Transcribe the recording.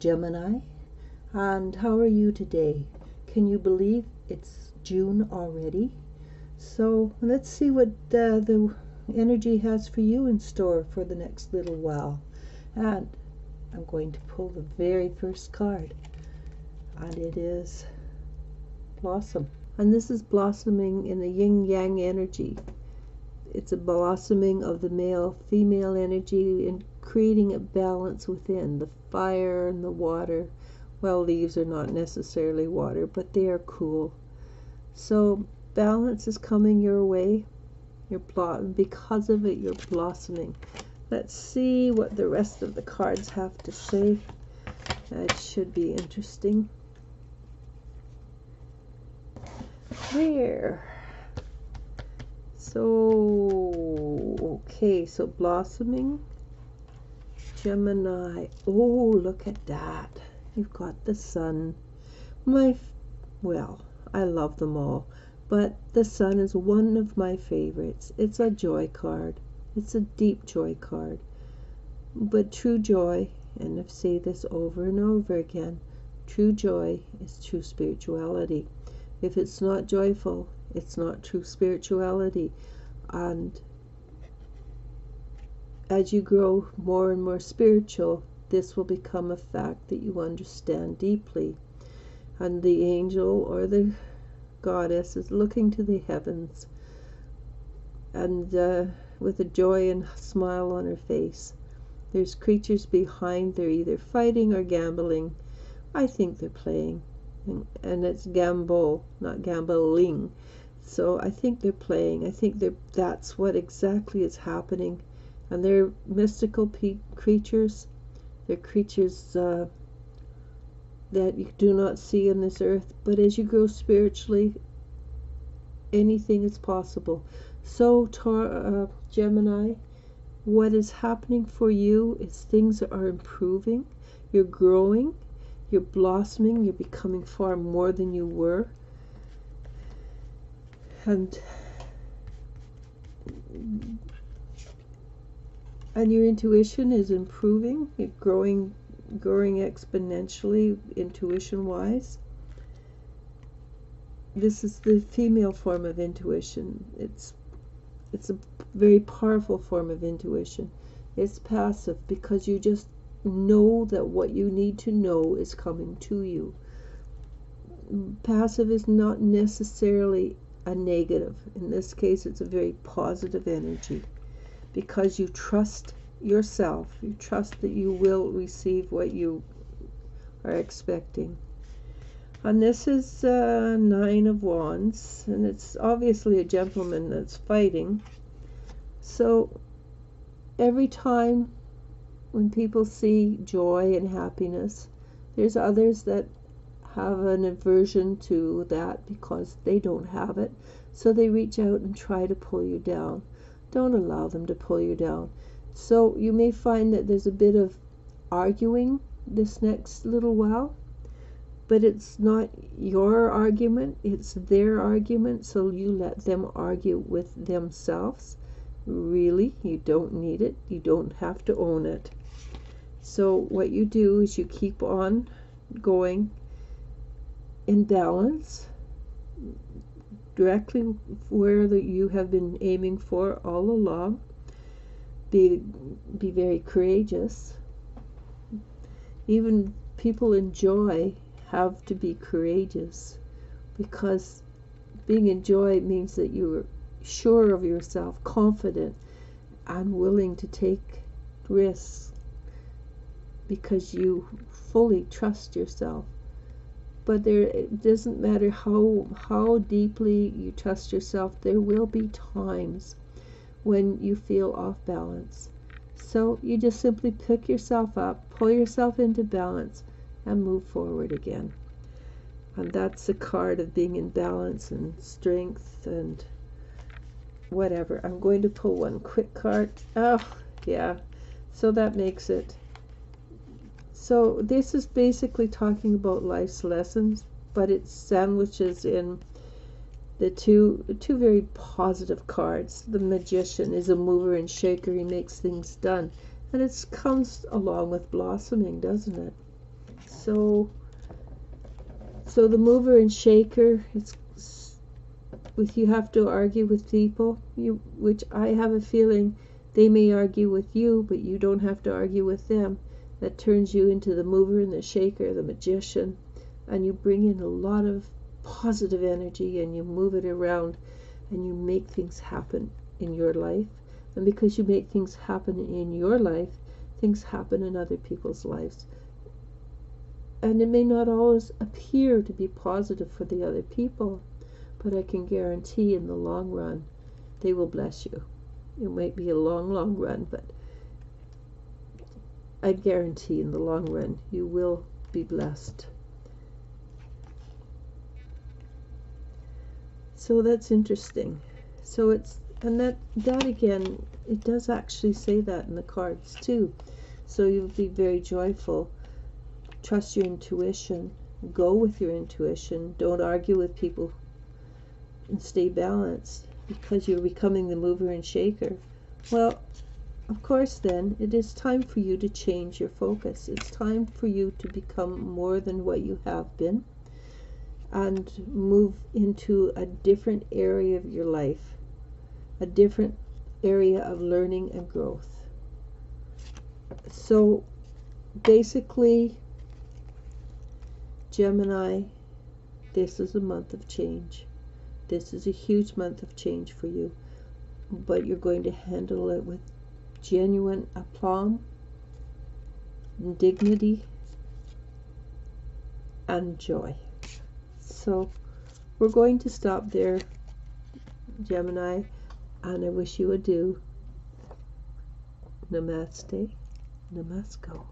Gemini, and how are you today? Can you believe it's June already? So let's see what the energy has for you in store for the next little while. And I'm going to pull the very first card, and it is Blossom. And this is blossoming in the yin-yang energy. It's a blossoming of the male-female energy and creating a balance within the fire and the water. Well, leaves are not necessarily water, but they are cool. So balance is coming your way. Because of it, you're blossoming. Let's see what the rest of the cards have to say. It should be interesting. There. So, okay, so blossoming, Gemini. Oh, look at that. You've got the sun. Well, I love them all, but the sun is one of my favorites. It's a joy card. It's a deep joy card. But true joy, and I say this over and over again, true joy is true spirituality. If it's not joyful, it's not true spirituality. And as you grow more and more spiritual, this will become a fact that you understand deeply. And the angel or the goddess is looking to the heavens and with a joy and smile on her face. There's creatures behind. They're either fighting or gambling. I think they're playing. And it's gamble, not gambling. So I think they're playing. I think that's what exactly is happening. And they're mystical creatures. They're creatures that you do not see on this earth. But as you grow spiritually, anything is possible. So Gemini, what is happening for you is things are improving. You're growing. You're blossoming. You're becoming far more than you were. And your intuition is improving. You're growing exponentially intuition-wise. This is the female form of intuition. It's a very powerful form of intuition. It's passive because you just know that what you need to know is coming to you. Passive is not necessarily a negative. In this case, it's a very positive energy because you trust yourself. You trust that you will receive what you are expecting. And this is Nine of Wands, and it's obviously a gentleman that's fighting. So every time when people see joy and happiness, there's others that have an aversion to that because they don't have it. So they reach out and try to pull you down. Don't allow them to pull you down. So you may find that there's a bit of arguing this next little while, but it's not your argument, it's their argument. So you let them argue with themselves. Really, you don't need it. You don't have to own it. So what you do is you keep on going in balance, directly where you have been aiming for all along. Be very courageous. Even people in joy have to be courageous, because being in joy means that you're sure of yourself, confident, and willing to take risks because you fully trust yourself. But it doesn't matter how deeply you trust yourself, there will be times when you feel off balance. So you just simply pick yourself up, pull yourself into balance, and move forward again. And that's a card of being in balance and strength and whatever. I'm going to pull one quick card. Oh, yeah. So that makes it. So this is basically talking about life's lessons, but it sandwiches in the two very positive cards. The Magician is a mover and shaker. He makes things done. And it comes along with blossoming, doesn't it? So the mover and shaker, it's with you have to argue with people, which I have a feeling they may argue with you, but you don't have to argue with them. That turns you into the mover and the shaker, the magician, and you bring in a lot of positive energy and you move it around and you make things happen in your life. And because you make things happen in your life, things happen in other people's lives. And it may not always appear to be positive for the other people, but I can guarantee in the long run, they will bless you. It might be a long, long run, but I guarantee in the long run, you will be blessed. So that's interesting. So and that again, it does actually say that in the cards too. So you'll be very joyful. Trust your intuition. Go with your intuition. Don't argue with people. And stay balanced, because you're becoming the mover and shaker. Well, of course then, it is time for you to change your focus. It's time for you to become more than what you have been and move into a different area of your life, a different area of learning and growth. So basically, Gemini, this is a month of change. This is a huge month of change for you, but you're going to handle it with genuine aplomb, dignity, and joy. So we're going to stop there, Gemini, and I wish you adieu. Namaste, namasko.